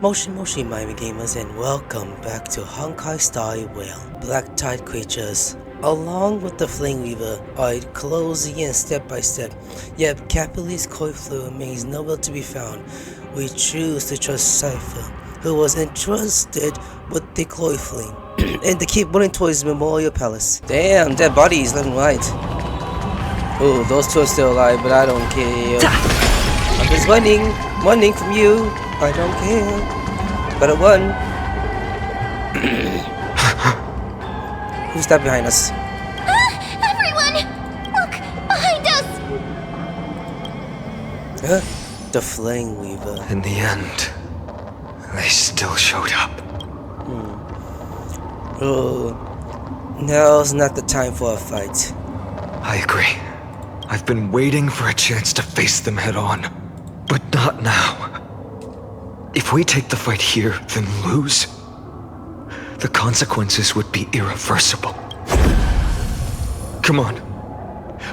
Moshi Miami Gamers, and welcome back to Honkai Star Whale. Black Tide creatures, along with the Flame Weaver, are closing in step by step, yet Capital's Koi Flu remains nowhere to be found. We choose to trust Cypher, who was entrusted with the Koi Flame, and to keep running towards Memorial Palace. Damn, dead bodies left and right. Oh, those two are still alive, but I don't care. I'm just running from you. I don't care. Better run. Who's that behind us? Everyone! Look! Behind us! The Flame Weaver. In the end, they still showed up. Oh, now's not the time for a fight. I agree. I've been waiting for a chance to face them head on. But not now. If we take the fight here, then lose, the consequences would be irreversible. Come on.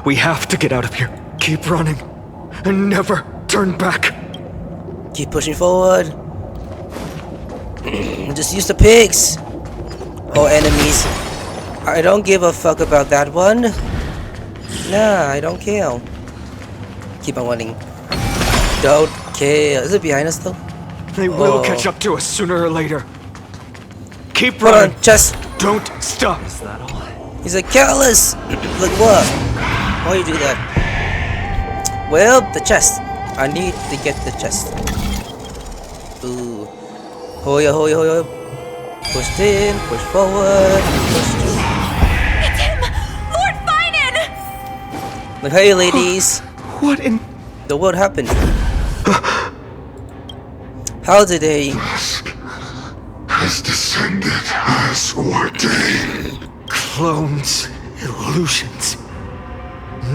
We have to get out of here. Keep running. And never turn back. Keep pushing forward. Just use the pigs. Or enemies. I don't give a fuck about that one. Nah, I don't care. Keep on running. Don't care. Is it behind us though? They will catch up to us sooner or later. Keep Hold running. on, just don't stop. Is that all? He's like, careless! Like what? Why you do that? Well, the chest. I need to get the chest. Ooh. Hoya, hoya, hoya. Push in, push forward, push through. It's him! Lord Finan! Like, hey ladies. What in... The what happened? How did they... Dusk has descended as ordained. Clones, illusions.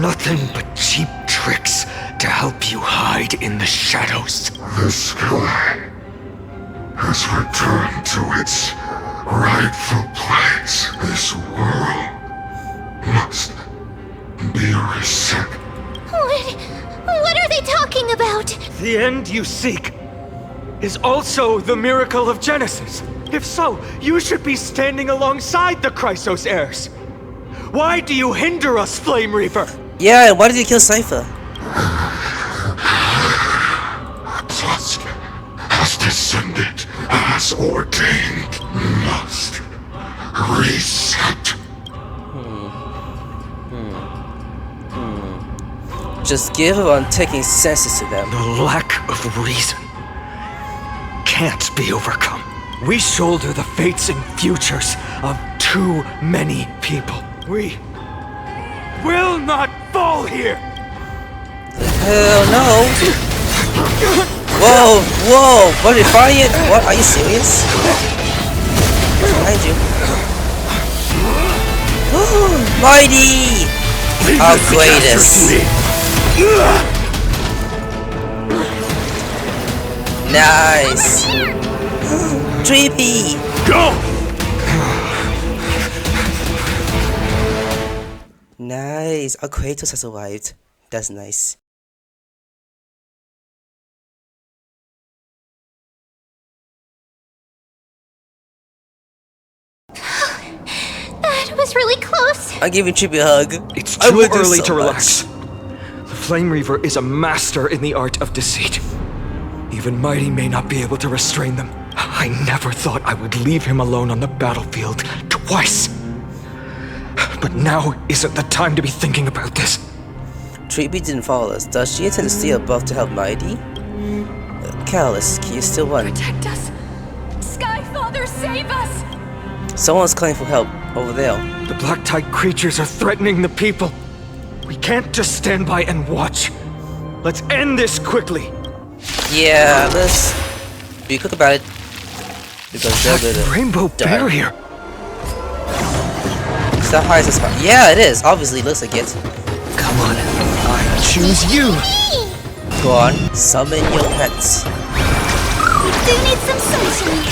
Nothing but cheap tricks to help you hide in the shadows. The sky has returned to its rightful place. This world must be reset. What are they talking about? The end you seek is also the miracle of Genesis. If so, you should be standing alongside the Chrysos heirs. Why do you hinder us, Flame Reaper? Yeah, and why did you kill Cypher? Dusk has descended as ordained. Must reset. Just give up on taking senses to them. The lack of reason can't be overcome. We shoulder the fates and futures of too many people. We will not fall here! Hell no! Whoa, whoa! What, Defiant? What, are you serious? Behind you. Ooh, mighty! Our greatest! Nice! Trippy! Go! Nice! Our Kratos has arrived. That's nice. That was really close. I'm giving Trippy a hug. It's too early to relax. The Flame Reaver is a master in the art of deceit. Even Mighty may not be able to restrain them. I never thought I would leave him alone on the battlefield twice. But now isn't the time to be thinking about this. Trippy didn't follow us. Does she intend to stay above to help Mighty? Careless, can you still run? Protect us. Sky Father, save us! Someone's calling for help over there. The Black Tide creatures are threatening the people. We can't just stand by and watch. Let's end this quickly. Yeah, let's be quick about it. Because they're gonna Rainbow die. barrier. Is that high as a spot? Yeah, it is. Obviously, it looks like it. Come on, I choose you. Go on, summon your pets. We do need some sunshine.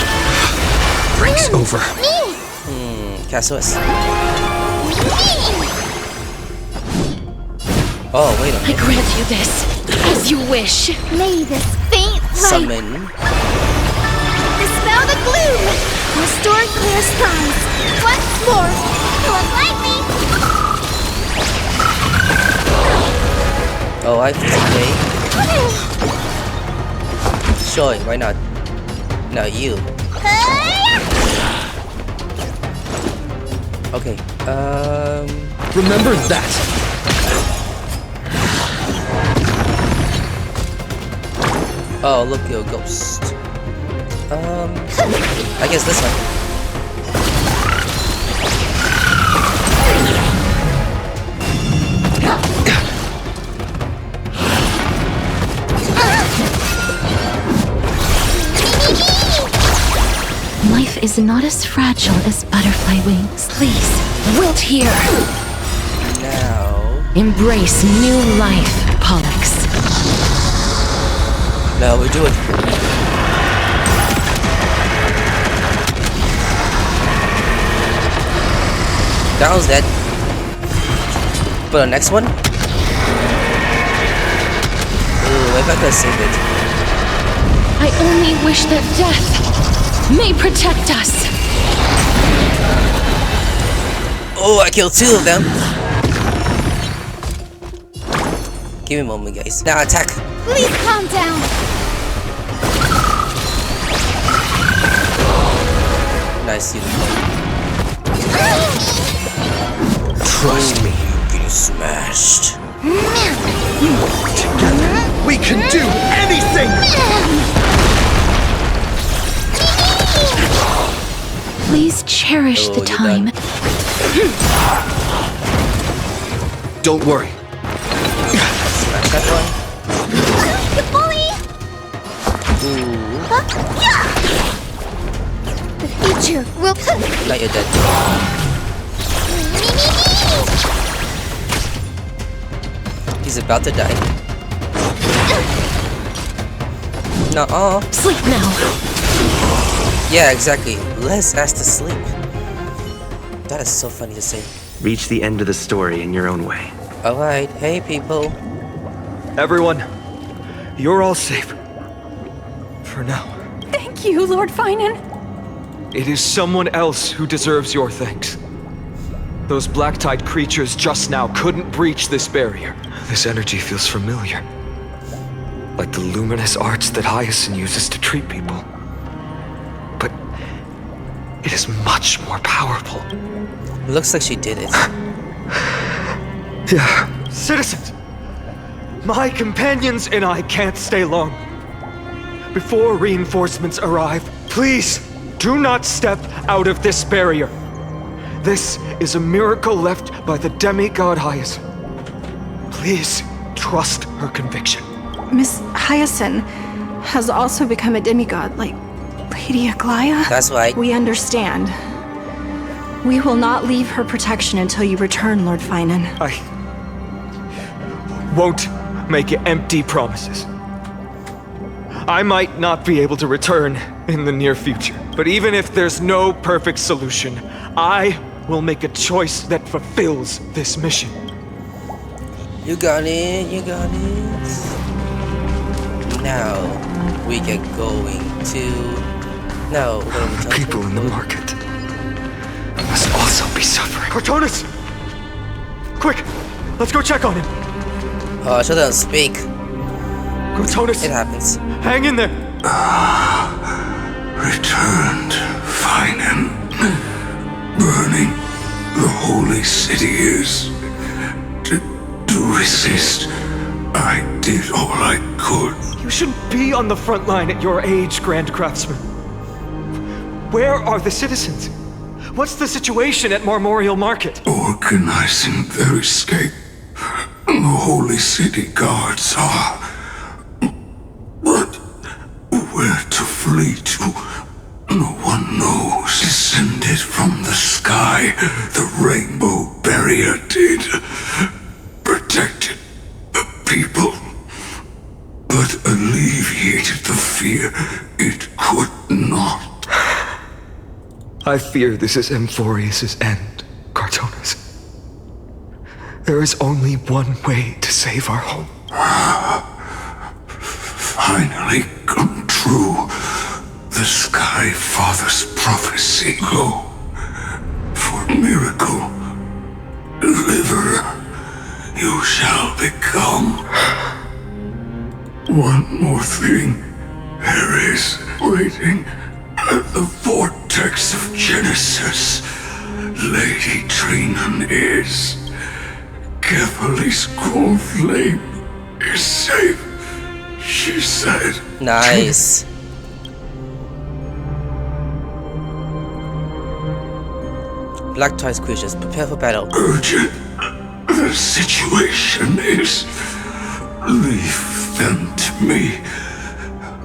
Break's over. Me! Cassus. Me! Oh, wait a I minute. grant you this, as you wish. May this faint light Summon. restore clear skies. Once more. Look like me. Oh, I have to play. Sure, why not? No, you. Okay, Remember that! oh, look, your ghost. I guess this one. Life is not as fragile as butterfly wings. Please, wilt here. Now. Embrace new life, Pollux. Now we do it. That was dead. But the next one? Ooh, maybe I could save it. I only wish that death may protect us. Oh, I killed 2 of them. Give me a moment, guys. Now attack. Please calm down. Nice, unicorn. Trust me, you're getting smashed. Together, we can do anything! Please cherish Oh, the you're time. done. Don't worry. Smash that one. You bully. Ooh, The future will. now you're dead. He's about to die. Nuh-uh. Sleep now. Yeah, exactly. Let's ask to sleep. That is so funny to say. Reach the end of the story in your own way. Alright, hey people. Everyone, you're all safe. For now. Thank you, Lord Finan. It is someone else who deserves your thanks. Those black-tide creatures just now couldn't breach this barrier. This energy feels familiar. Like the luminous arts that Hyacinth uses to treat people. But it is much more powerful. Looks like she did it. Yeah. Citizens! My companions and I can't stay long. Before reinforcements arrive, please do not step out of this barrier. This is a miracle left by the demigod Hyacinth. Please trust her conviction. Miss Hyacinth has also become a demigod, like Lady Aglaya. That's right. We understand. We will not leave her protection until you return, Lord Finan. I won't make empty promises. I might not be able to return in the near future, but even if there's no perfect solution, I will make a choice that fulfills this mission. You got it, you got it. Now we get going to. No, People in the market must also be suffering. Cortonis! Quick! Let's go check on him! Oh, I shouldn't speak. Cortonis! It happens. Hang in there! Returned, Finan. Burning the holy city is. To resist, I did all I could. You shouldn't be on the front line at your age, Grand Craftsman. Where are the citizens? What's the situation at Marmorial Market? Organizing their escape. The holy city guards are. But where to flee to, no one knows. Descended from the sky, the rainbow barrier did. Protected people, but alleviated the fear it could not. I fear this is Amphorius' end, Cartonis. There is only one way to save our home. Finally come true. the Sky Father's prophecy go. For miracle, deliverer, you shall become. One more thing. There is, waiting at the vortex of Genesis, Lady Trinan is. Kepali's cold flame is safe, she said. Nice. Black ties creatures, prepare for battle. Urgent. The situation is. Leave them to me.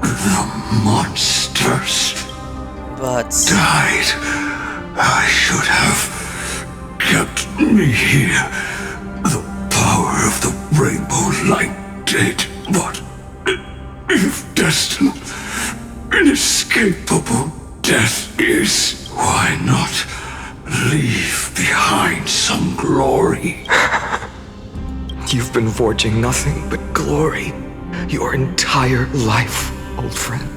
The monsters. But Died. I should have kept me here. The power of the rainbow light did, but if destined, inescapable death is, why not leave behind some glory? You've been forging nothing but glory your entire life, old friend.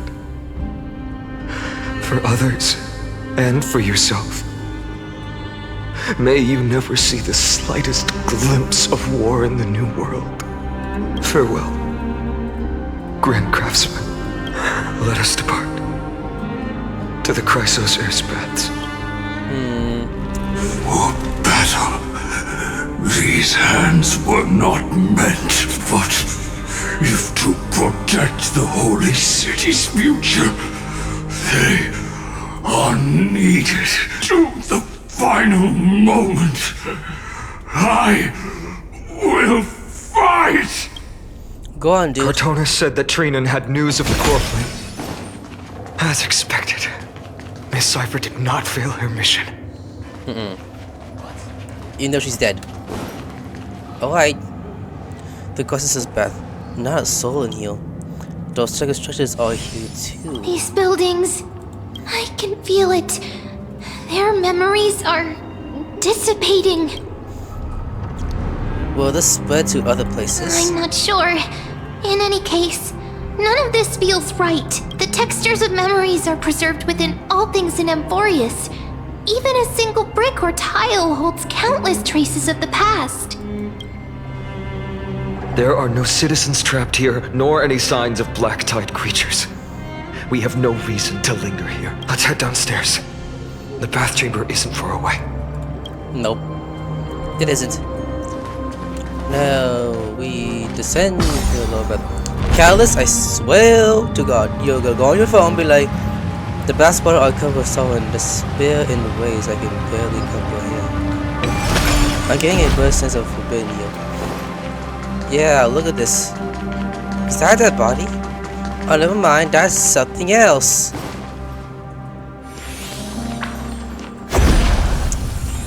For others, and for yourself. May you never see the slightest glimpse of war in the New World. Farewell, Grand Craftsman. Let us depart to the Chrysos airspaths. For battle. These hands were not meant, but if to protect the Holy City's future, they are needed to the final moment. I will fight! go on, dude. Cortona said that Trinan had news of the core flame. As expected, Miss Cypher did not fail her mission. Even though she's dead. Alright. The Goddess's Bath. Not a soul in here. Those second structures are here too. These buildings, I can feel it. Their memories are dissipating. Will this spread to other places? I'm not sure. In any case, none of this feels right. The textures of memories are preserved within all things in Amphorius. Even a single brick or tile holds countless traces of the past. There are no citizens trapped here, nor any signs of black-tide creatures. We have no reason to linger here. Let's head downstairs. The bath chamber isn't far away. Nope. It isn't. Now we descend a little bit. Callus, I swear to God, you're gonna go on your phone and be like, the bath bottle I cover sorrow and despair in ways I can barely comprehend. I'm getting a burst sense of forbidden here. Yeah, look at this. Is that a body? Oh, never mind, that's something else.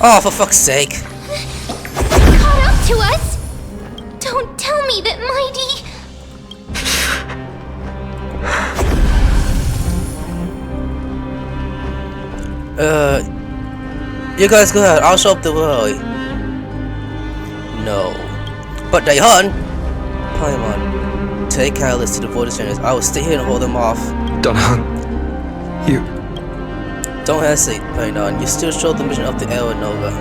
Oh, for fuck's sake. They caught up to us? Don't tell me that Mighty... You guys go ahead, I'll show up the way. No. But Daehan! Paimon, take Callus to the border centers. I will stay here and hold them off. Dunhun, you... Don't hesitate, Paimon. You still show the mission up to Aeronova.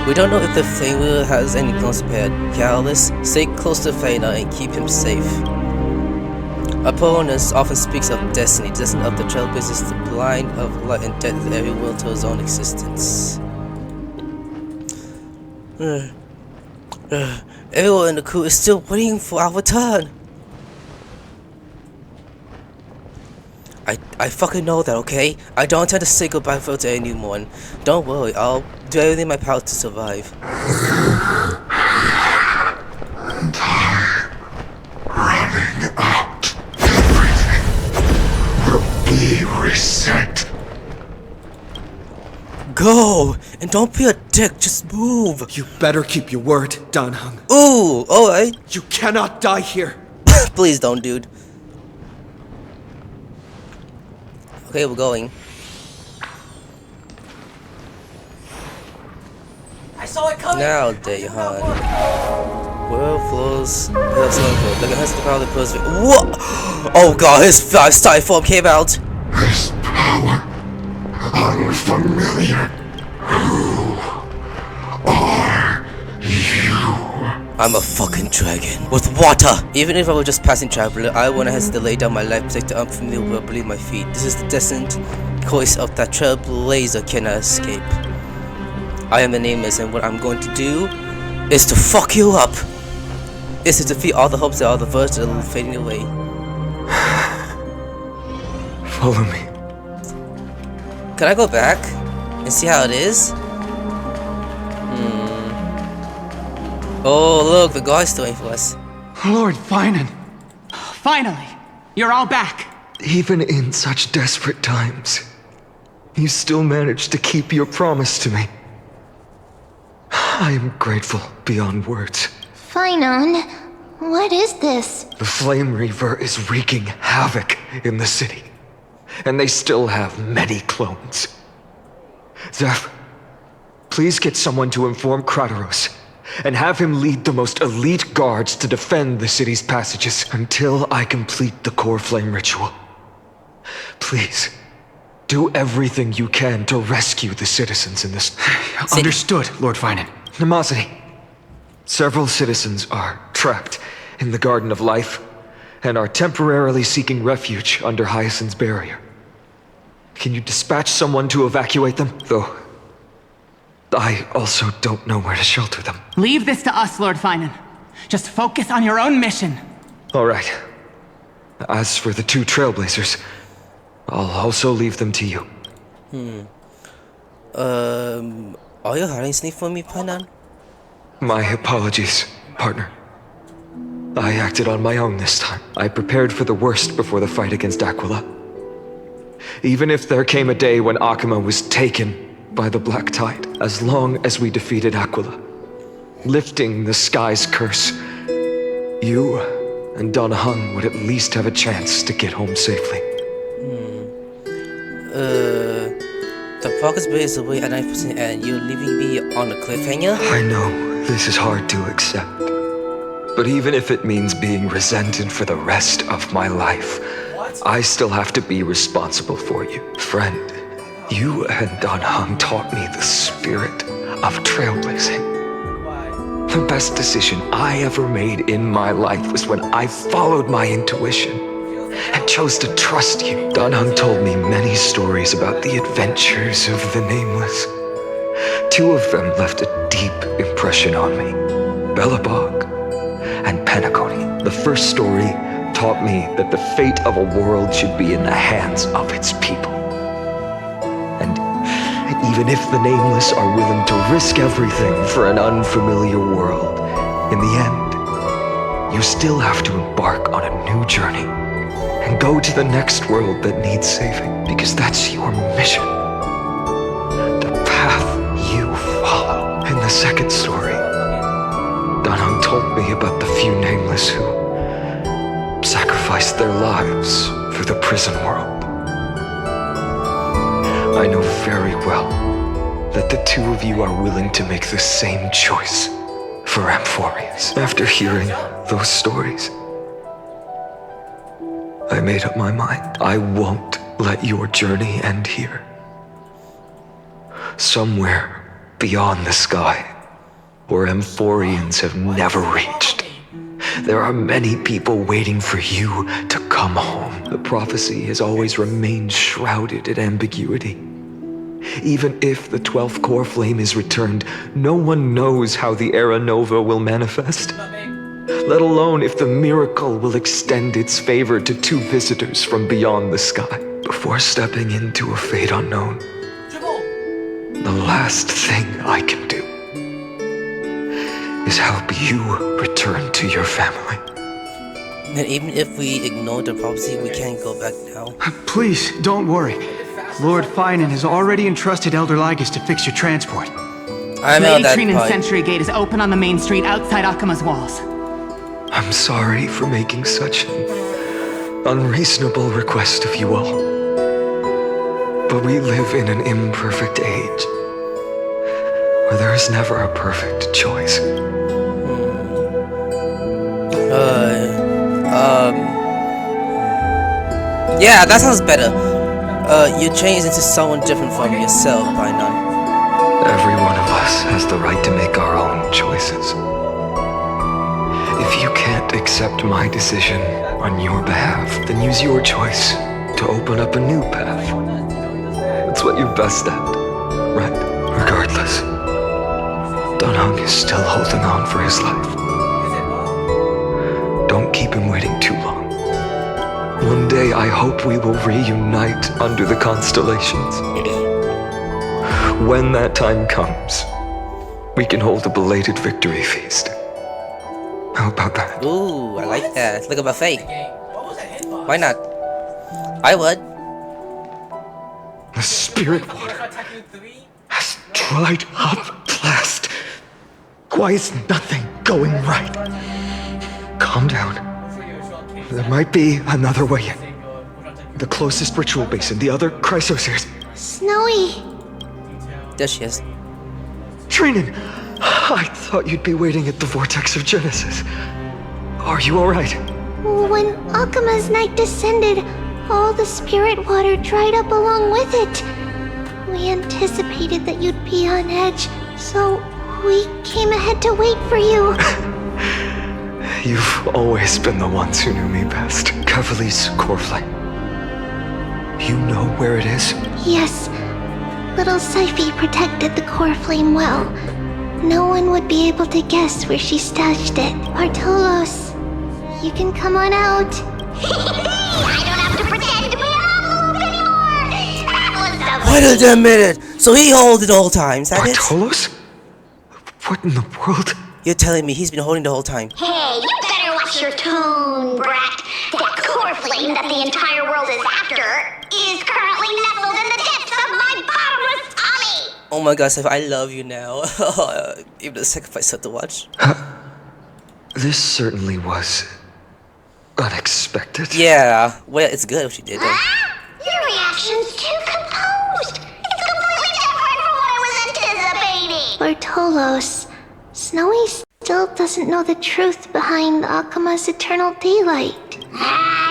We don't know if the Flame Wheel has any clones prepared. Callus, stay close to Feyna and keep him safe. Apollonius often speaks of destiny, destined of the Trailblazers, the blind of light and death of every will to his own existence. Everyone in the crew is still waiting for our return. I fucking know that, okay? I don't intend to say goodbye to anyone. Don't worry, I'll do everything in my power to survive. And I'm running out. Everything will be reset. Go! And don't be a dick, just move! You better keep your word, Danhung. Ooh, alright. You cannot die here. Please don't, dude. Okay, we're going. I saw it coming. Now, Daehan. World flows. Look at the power of the person. What? Oh god, his 5-star form came out. this power unfamiliar? Who are you? I'm a fucking dragon with water. Even if I were just passing traveler, I wouldn't hesitate to lay down my life to protect the unfamiliar world beneath my feet. This is the destined course of that Trailblazer cannot escape. I am the Nameless, and what I'm going to do is to fuck you up. Is to defeat all the hopes that are the verge that are fading away. Follow me. Can I go back and see how it is? Oh look, the guy's still waiting for us. Lord Finan. Finally, you're all back. Even in such desperate times, you still managed to keep your promise to me. I am grateful beyond words. Finan, what is this? The Flame Reaver is wreaking havoc in the city, and they still have many clones. Zeph, please get someone to inform Kratos, and have him lead the most elite guards to defend the city's passages until I complete the core flame ritual. Please, do everything you can to rescue the citizens in this. Understood, Lord Finan. Nemosity, several citizens are trapped in the Garden of Life and are temporarily seeking refuge under Hyacinth's barrier. Can you dispatch someone to evacuate them? Though I also don't know where to shelter them. Leave this to us, Lord Finan. Just focus on your own mission. All right. As for the two Trailblazers, I'll also leave them to you. Are you hiding something from me, Finan? My apologies, partner. I acted on my own this time. I prepared for the worst before the fight against Aquila. Even if there came a day when Akuma was taken by the Black Tide, as long as we defeated Aquila, lifting the sky's curse, you and Don Hung would at least have a chance to get home safely. The progress bar is away at 9% and you're leaving me on a cliffhanger? I know this is hard to accept, but even if it means being resented for the rest of my life, I still have to be responsible for you. Friend, you and Don Hung taught me the spirit of trailblazing. The best decision I ever made in my life was when I followed my intuition and chose to trust you. Don Hung told me many stories about the adventures of the Nameless. Two of them left a deep impression on me, Belobog and Penacony. The first story taught me that the fate of a world should be in the hands of its people. And even if the Nameless are willing to risk everything for an unfamiliar world, in the end, you still have to embark on a new journey and go to the next world that needs saving, because that's your mission. The path you follow. In the second story, Don Hung told me about the few Nameless who sacrificed their lives for the prison world. I know very well that the two of you are willing to make the same choice for Amphorius. After hearing those stories, I made up my mind. I won't let your journey end here. Somewhere beyond the sky, where Amphorians have never reached, there are many people waiting for you to come home. The prophecy has always remained shrouded in ambiguity. Even if the 12th core flame is returned, no one knows how the Era Nova will manifest, let alone if the miracle will extend its favor to two visitors from beyond the sky. Before stepping into a fate unknown, the last thing I can do is help you return to your family. And even if we ignore the prophecy, we can't go back now. Please, don't worry. Lord Finan has already entrusted Elder Lygus to fix your transport. I know Lady that Trine and part. Sentry Gate is open on the main street outside Akuma's walls. I'm sorry for making such an unreasonable request of you all. But we live in an imperfect age, where there is never a perfect choice. Yeah, that sounds better. You changed into someone different from yourself by now. Every one of us has the right to make our own choices. If you can't accept my decision on your behalf, then use your choice to open up a new path. It's what you're best at, right? Regardless, Dunhung is still holding on for his life. Don't keep him waiting too long. One day I hope we will reunite under the constellations. When that time comes, we can hold a belated victory feast. How about that? Ooh, I like that. It's like a buffet. Why not? I would. The spirit water has dried up at last. Why is nothing going right? Calm down. There might be another way in. The closest ritual basin, the other chrysospheres. Snowy. There she is. Trinan, I thought you'd be waiting at the vortex of Genesis. Are you alright? When Akuma's night descended, all the spirit water dried up along with it. We anticipated that you'd be on edge, so we came ahead to wait for you. You've always been the ones who knew me best. Cavalli's core flame. You know where it is? Yes. Little Syphie protected the core flame well. No one would be able to guess where she stashed it. Bartolos, you can come on out. I don't have to pretend we don't move anymore. That was Wait a minute. So he held it the whole time, is that it? Bartolos? What in the world? You're telling me he's been holding the whole time. Hey, you better watch your tone, brat. That core flame that the entire world is after is currently nestled in the depths of my bottomless tummy. Oh my gosh, I love you now. Even the sacrifice had to watch. This certainly was unexpected. Yeah, well, it's good if she did it. Your reaction's too composed. It's completely different from what I was anticipating. Bartolos, Snowy still doesn't know the truth behind Akuma's eternal daylight.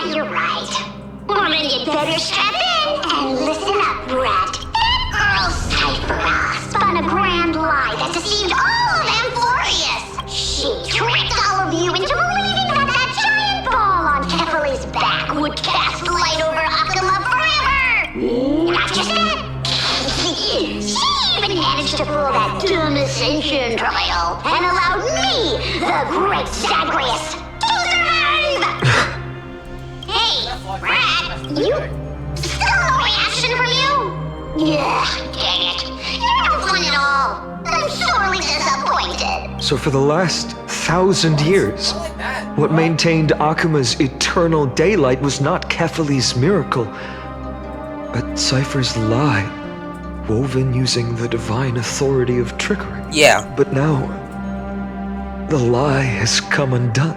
You're right. Well, then you'd better strap in and listen up, brat. That girl Cyphera spun a grand lie that deceived all of Amphorius. She tricked all of you into believing that that giant ball on Kefali's back would cast light over Akuma forever. Not just that. She even managed to pull that dumb ascension trial and allowed me, the great Zagreus, to survive! Hey, Brad, you... still no reaction from you? Yeah, dang it. You're no fun at all. I'm sorely disappointed. So for the last 1,000 years, what maintained Akuma's eternal daylight was not Kefali's miracle, but Cypher's lie, woven using the divine authority of trickery. Yeah. But now, the lie has come undone.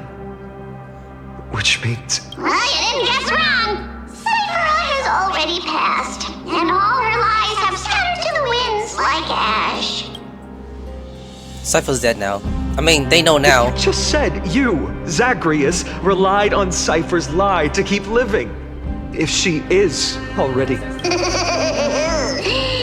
Which means... Well, you didn't guess wrong. Cyphera has already passed, and all her lies have scattered to the winds like ash. Cypher's dead now. I mean, they know now. Just said you, Zagreus, relied on Cypher's lie to keep living. If she is already...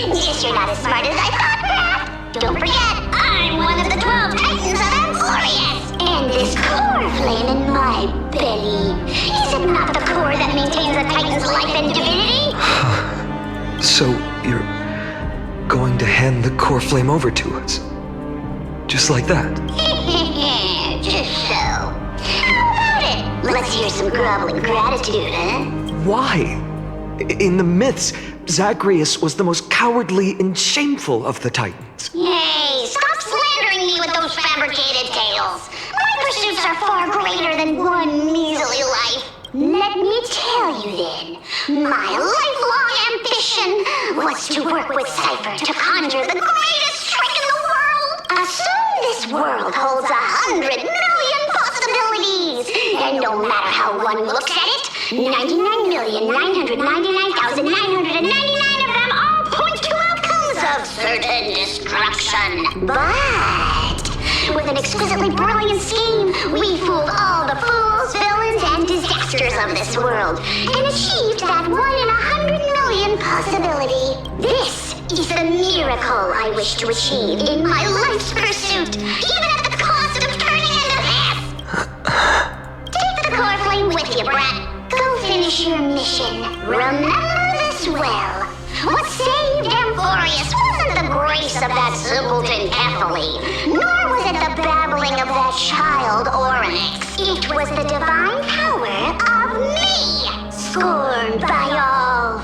Guess you're not as smart as I thought, Brad. Don't forget, I'm one of the 12 Titans of Amphorius. And this core flame in my belly, is it not the core that maintains a Titan's life and divinity? So, you're going to hand the core flame over to us? Just like that? Just so. How about it? Let's hear some groveling gratitude, huh? Why? In the myths, Zagreus was the most cowardly and shameful of the Titans. Hey, stop slandering me with those fabricated tales. My pursuits are far greater than one measly life. Let me tell you then, my lifelong ambition was to work with Cypher to conjure the greatest trick in the world. Assume this world holds 100 million possibilities, and no matter how one looks at it, 99,999,999 of them all point to outcomes of certain destruction. But With an exquisitely brilliant scheme, we fooled all the fools, villains, and disasters of this world, and achieved that 1 in 100 million possibility. This is the miracle I wish to achieve in my life's pursuit, even at the cost of turning into this! Take the core flame with you, brat. Go finish your mission. Remember this well. What saved Amphorius wasn't the grace of that simpleton Ethely, nor was it the babbling of that child Oryx. It was the divine power of me, scorned by all,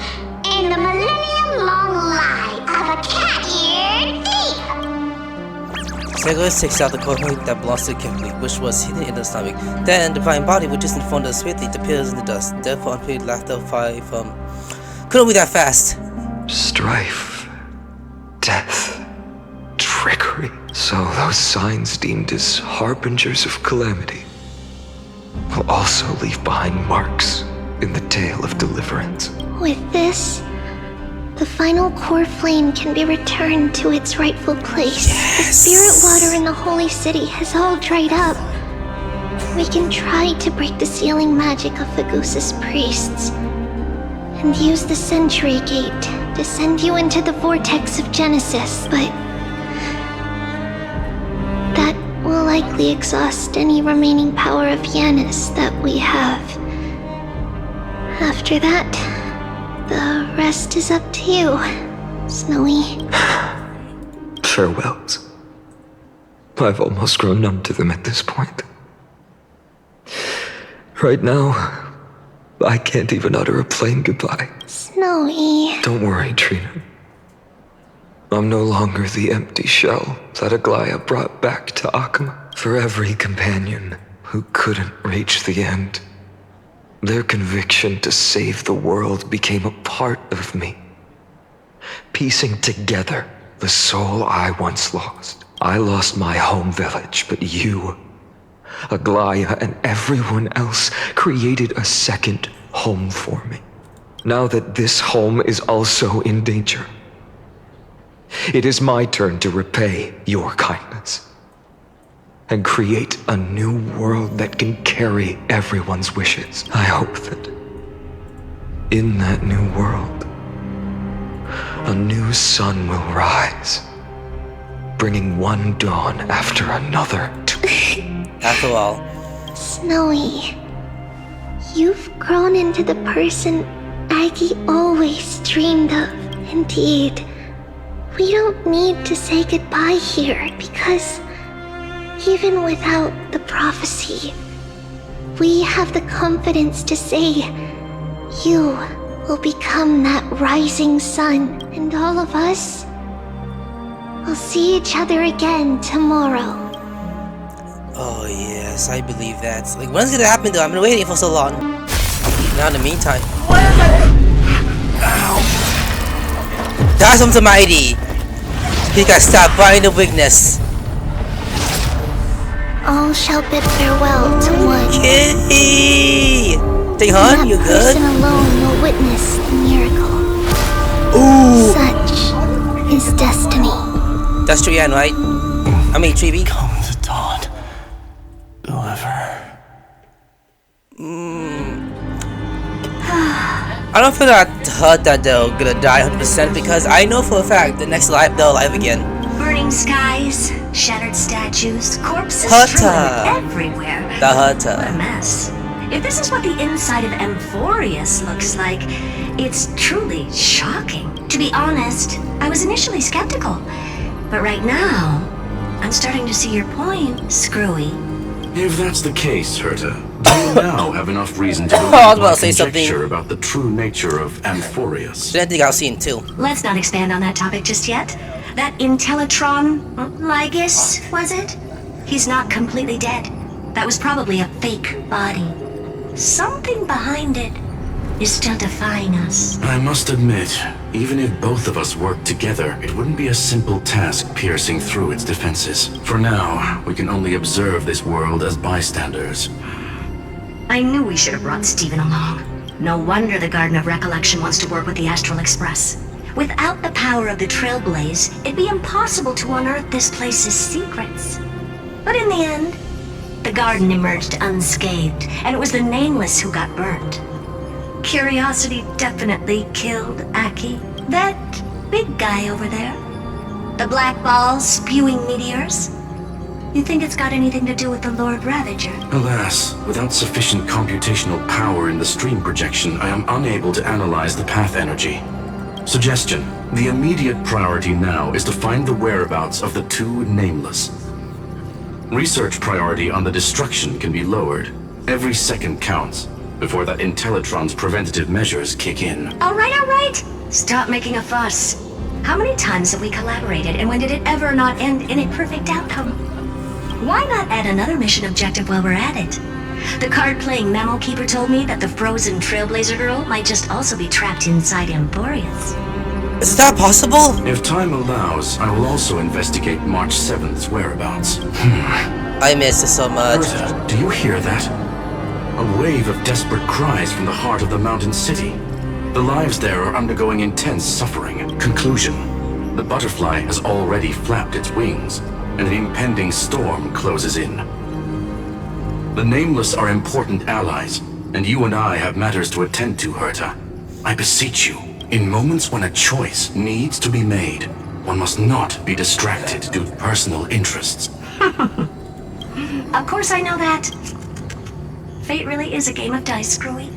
and the millennium-long lie of a cat-eared thief. Segos takes out the core plate that belongs to Kimberly, which was hidden in the stomach. Then the divine body, which is informed us swiftly, disappears in the dust. Therefore, unpaid laughter fire from. Couldn't be that fast. Strife, death, trickery. So those signs deemed as harbingers of calamity will also leave behind marks in the tale of deliverance. With this, the final core flame can be returned to its rightful place. Yes. The spirit water in the holy city has all dried up. We can try to break the sealing magic of Fagusa's priests and use the Century Gate to send you into the vortex of Genesis, but that will likely exhaust any remaining power of Janus that we have. After that, the rest is up to you, Snowy. Farewells. I've almost grown numb to them at this point. Right now, I can't even utter a plain goodbye. Snowy. Don't worry, Trina. I'm no longer the empty shell that Aglaya brought back to Akama. For every companion who couldn't reach the end, their conviction to save the world became a part of me, piecing together the soul I once lost. I lost my home village, but you, Aglaya, and everyone else created a second home for me. Now that this home is also in danger, it is my turn to repay your kindness and create a new world that can carry everyone's wishes. I hope that in that new world, a new sun will rise, bringing one dawn after another to me. After all, Snowy, you've grown into the person Aggie always dreamed of. Indeed, we don't need to say goodbye here, because even without the prophecy, we have the confidence to say you will become that rising sun, and all of us will see each other again tomorrow. oh yes, I believe that. Like, when's it gonna happen though? I've been waiting for so long. Now in the meantime, Dasm Mighty. He got stopped by the weakness. All shall bid farewell to one. Kitty! Taehan, you That good? person alone will witness the miracle. Ooh! Such is destiny. That's Trian, right? I mean, Tribi. Come to dawn. Deliver. I don't feel that hurt that they're gonna die 100% because I know for a fact the next life they're alive again. Burning skies, shattered statues, corpses Hutta. strewn everywhere. The Hutta. What a mess. If this is what the inside of Amphorius looks like, it's truly shocking. To be honest, I was initially skeptical. But right now, I'm starting to see your point, Screwy. If that's the case, Herta, do you now have enough reason to I was believe about my to say something. conjecture about the true nature of Amphorius? Then I think I've seen too. Let's not expand on that topic just yet. That Intellitron, Lygus, was it? He's not completely dead. That was probably a fake body. Something behind it is still defying us. I must admit, even if both of us worked together, it wouldn't be a simple task piercing through its defenses. For now, we can only observe this world as bystanders. I knew we should have brought Steven along. No wonder the Garden of Recollection wants to work with the Astral Express. Without the power of the Trailblaze, it'd be impossible to unearth this place's secrets. But in the end, the garden emerged unscathed, and it was the Nameless who got burned. Curiosity definitely killed Aki. That big guy over there. The black ball spewing meteors. You think it's got anything to do with the Lord Ravager? Alas, without sufficient computational power in the stream projection, I am unable to analyze the path energy. Suggestion. The immediate priority now is to find the whereabouts of the two Nameless. Research priority on the destruction can be lowered. Every second counts, before that Intellitron's preventative measures kick in. All right. Stop making a fuss. How many times have we collaborated, and when did it ever not end in a perfect outcome? Why not add another mission objective while we're at it? The card-playing memo keeper told me that the frozen Trailblazer girl might just also be trapped inside Emporius. Is that possible? If time allows, I will also investigate March 7th's whereabouts. I miss it so much. Bertha, do you hear that? A wave of desperate cries from the heart of the mountain city. The lives there are undergoing intense suffering. Conclusion. The butterfly has already flapped its wings, and an impending storm closes in. The Nameless are important allies, and you and I have matters to attend to, Herta. I beseech you, in moments when a choice needs to be made, one must not be distracted due to personal interests. Of course I know that. Fate really is a game of dice, Screwy.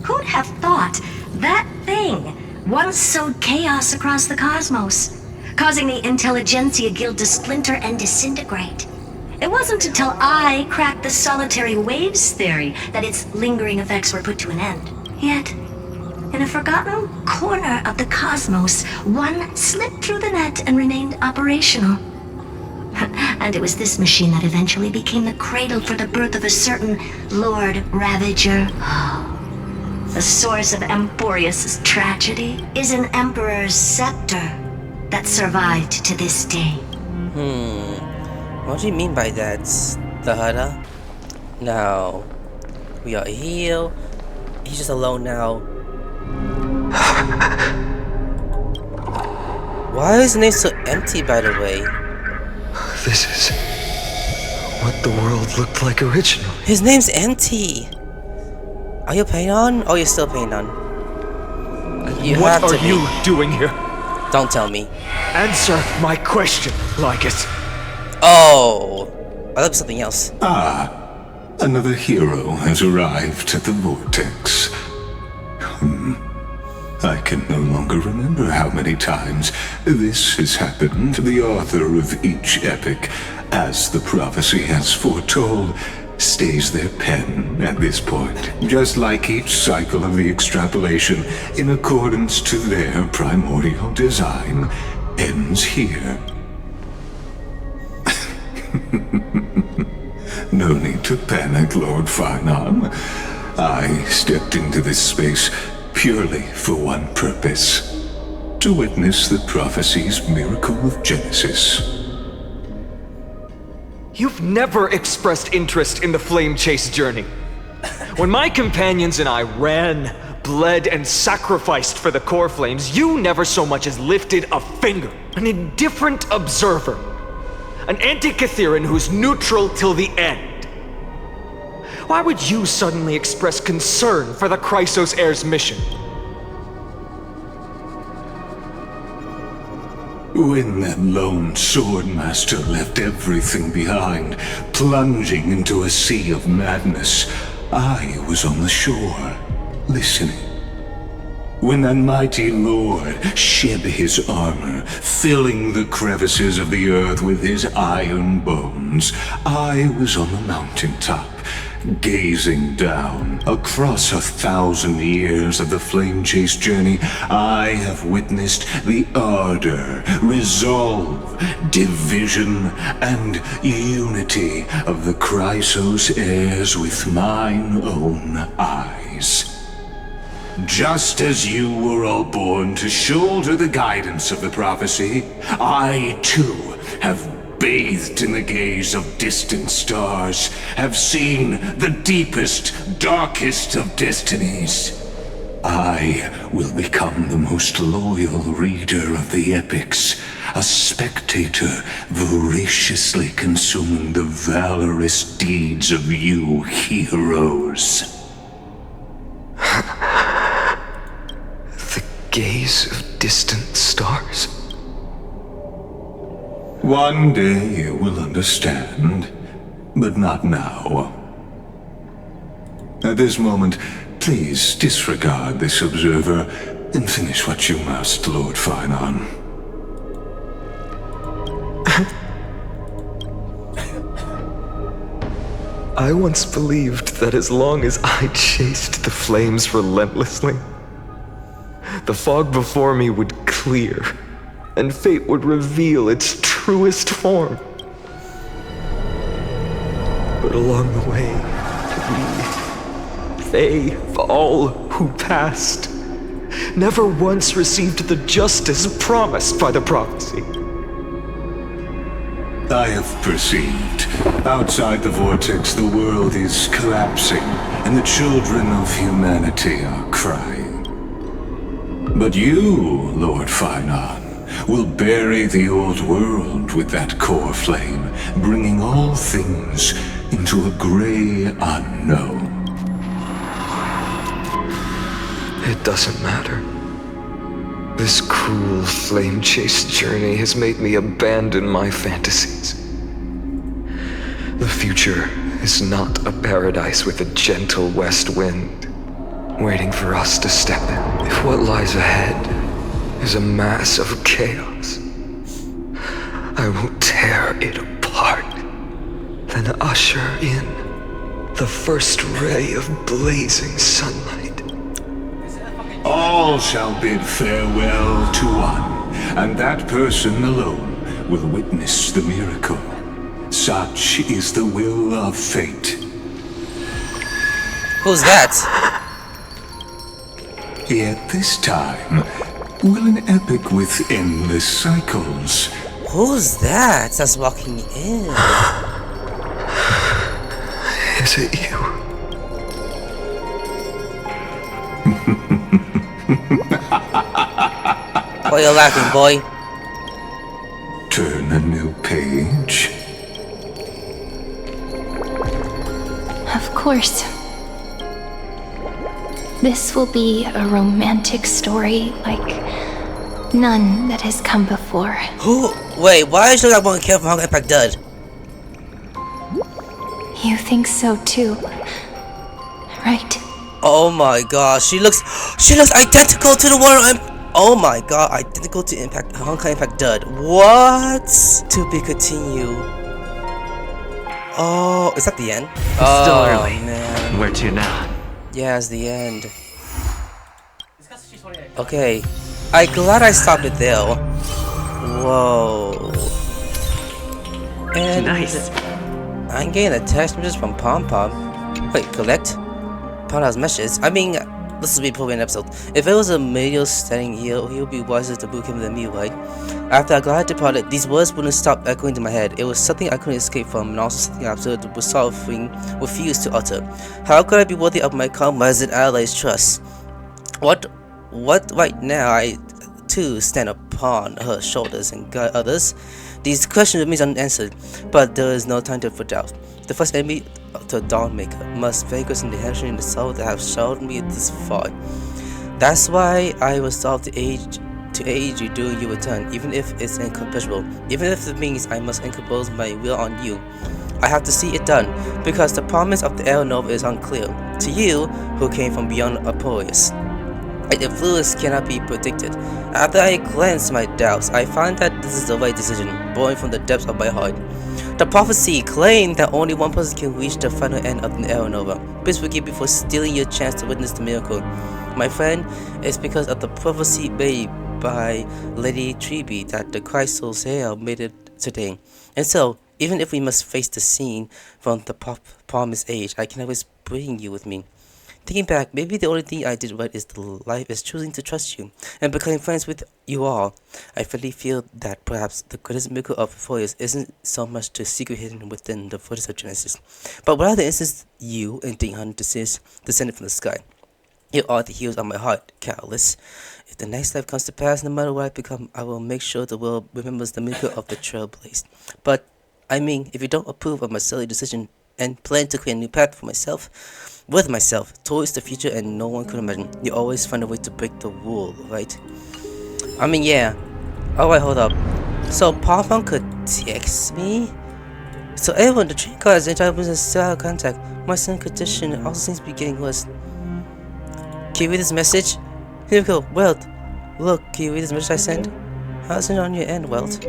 Who'd have thought that thing once sowed chaos across the cosmos, causing the Intelligentsia Guild to splinter and disintegrate? It wasn't until I cracked the solitary waves theory that its lingering effects were put to an end. Yet, in a forgotten corner of the cosmos, one slipped through the net and remained operational. And it was this machine that eventually became the cradle for the birth of a certain Lord Ravager. The source of Emporius' tragedy is an Emperor's scepter that survived to this day. What do you mean by that, Tahara? Now, we are here. He's just alone now. Why is his name so empty, by the way? This is what the world looked like originally. His name's empty. Are you paying on? Oh, you're still paying on. What are you doing here? Don't tell me. Answer my question, Lycus. Oh, I thought something else. Another hero has arrived at the vortex. I can no longer remember how many times this has happened. The author of each epic, as the prophecy has foretold, stays their pen at this point, just like each cycle of the extrapolation, in accordance to their primordial design, ends here. No need to panic, Lord Finearm. I stepped into this space purely for one purpose: to witness the prophecy's miracle of Genesis. You've never expressed interest in the Flame Chase journey. When my companions and I ran, bled, and sacrificed for the core flames, you never so much as lifted a finger. An indifferent observer. An anti-Catharan who's neutral till the end. Why would you suddenly express concern for the Chrysos Heir's mission? When that lone swordmaster left everything behind, plunging into a sea of madness, I was on the shore, listening. When that mighty lord shed his armor, filling the crevices of the earth with his iron bones, I was on the mountaintop, gazing down. Across 1,000 years of the Flame Chase journey, I have witnessed the ardor, resolve, division, and unity of the Chrysos heirs with mine own eyes. Just as you were all born to shoulder the guidance of the prophecy, I too have bathed in the gaze of distant stars, have seen the deepest, darkest of destinies. I will become the most loyal reader of the epics, a spectator voraciously consuming the valorous deeds of you heroes. The gaze of distant stars. One day you will understand, but not now. At this moment, please disregard this observer and finish what you must, Lord Finon. I once believed that as long as I chased the flames relentlessly, the fog before me would clear, and fate would reveal its truest form. But along the way, they, all who passed, never once received the justice promised by the prophecy. I have perceived. Outside the vortex, the world is collapsing, and the children of humanity are crying. But you, Lord Finon, will bury the old world with that core flame, bringing all things into a gray unknown. It doesn't matter. This cruel flame-chased journey has made me abandon my fantasies. The future is not a paradise with a gentle west wind, waiting for us to step in. If what lies ahead is a mass of chaos, I will tear it apart, then usher in the first ray of blazing sunlight. All shall bid farewell to one, and that person alone will witness the miracle. Such is the will of fate. Who's that? Yet this time, will an epic with endless cycles. Who's that that's walking in? Is it you? Why you laughing, boy? Turn a new page. Of course. This will be a romantic story like none that has come before. Who? Wait, why is she like one kid from Honkai Impact Dud? You think so too, right? Oh my gosh, she looks identical to the one. Oh my god, identical to Honkai Impact Dud. What? To be continued. Oh, is that the end? It's still early. Man. Where to now? Yeah, it's the end. Okay, I'm glad I stopped it there. Whoa. And nice. I'm getting a text message from Pom Pom. Wait, collect? Pom Pom's message. I mean, this will be probably an episode. If it was a male standing here, he would be wiser to book him than me, right? After I glad departed, these words wouldn't stop echoing in my head. It was something I couldn't escape from, and also something I absolutely refused to utter. How could I be worthy of my comrades and allies' trust? What right now I too stand upon her shoulders and guide others? These questions remain unanswered, but there is no time for doubt. The first enemy to Dawnmaker must vanquish the tension in the soul that have showed me this far. That's why I resolved to aid you during your return, even if it's incomparable. Even if it means I must impose my will on you. I have to see it done, because the promise of the Aeronova is unclear. To you, who came from beyond Aporius, its influence cannot be predicted. After I cleansed my doubts, I found that this is the right decision, born from the depths of my heart. The prophecy claimed that only one person can reach the final end of the Aeronova. Please forgive me for stealing your chance to witness the miracle. My friend, it's because of the prophecy made by Lady Treby that the Christ Soul's hair made it today. And so, even if we must face the scene from the promised age, I can always bring you with me. Thinking back, maybe the only thing I did right is choosing to trust you and becoming friends with you all. I really feel that perhaps the greatest miracle of Aporius isn't so much the secret hidden within the vortex of Genesis, but rather instance you and Dinghan descended from the sky. You are the heels on my heart, Catalyst. If the next life comes to pass, no matter what I become, I will make sure the world remembers the maker of the Trailblazer. But, I mean, if you don't approve of my silly decision and plan to create a new path for myself, with myself, towards the future and no one could imagine, you always find a way to break the rule, right? I mean, yeah. Alright, hold up. So, Pop-Punk could text me? So everyone, the train cars, the entire business still have contact. My son's condition also seems to be getting worse. Can you read this message? Here we go, Welt. Look, can you read this message I sent? How's it on your end, Welt?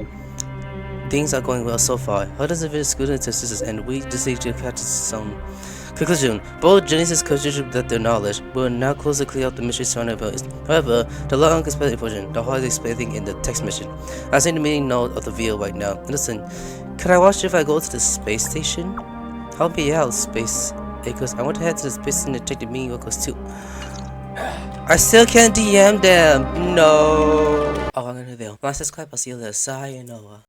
Things are going well so far. How does it feel good into sisters and we just need to catch some conclusion? Both Genesis contributed with their knowledge. We will now close to clear up the mystery surrounding us. However, the long expected version, the hardly explaining in the text mission. I send the meeting note of the video right now. And listen, can I watch if I go to the space station? Help me out, Space Acres. I want to head to the space station to check the meeting records too. I still can't DM them. No. Oh, I'm gonna do. Subscribe. I'll see you later. Sayonara.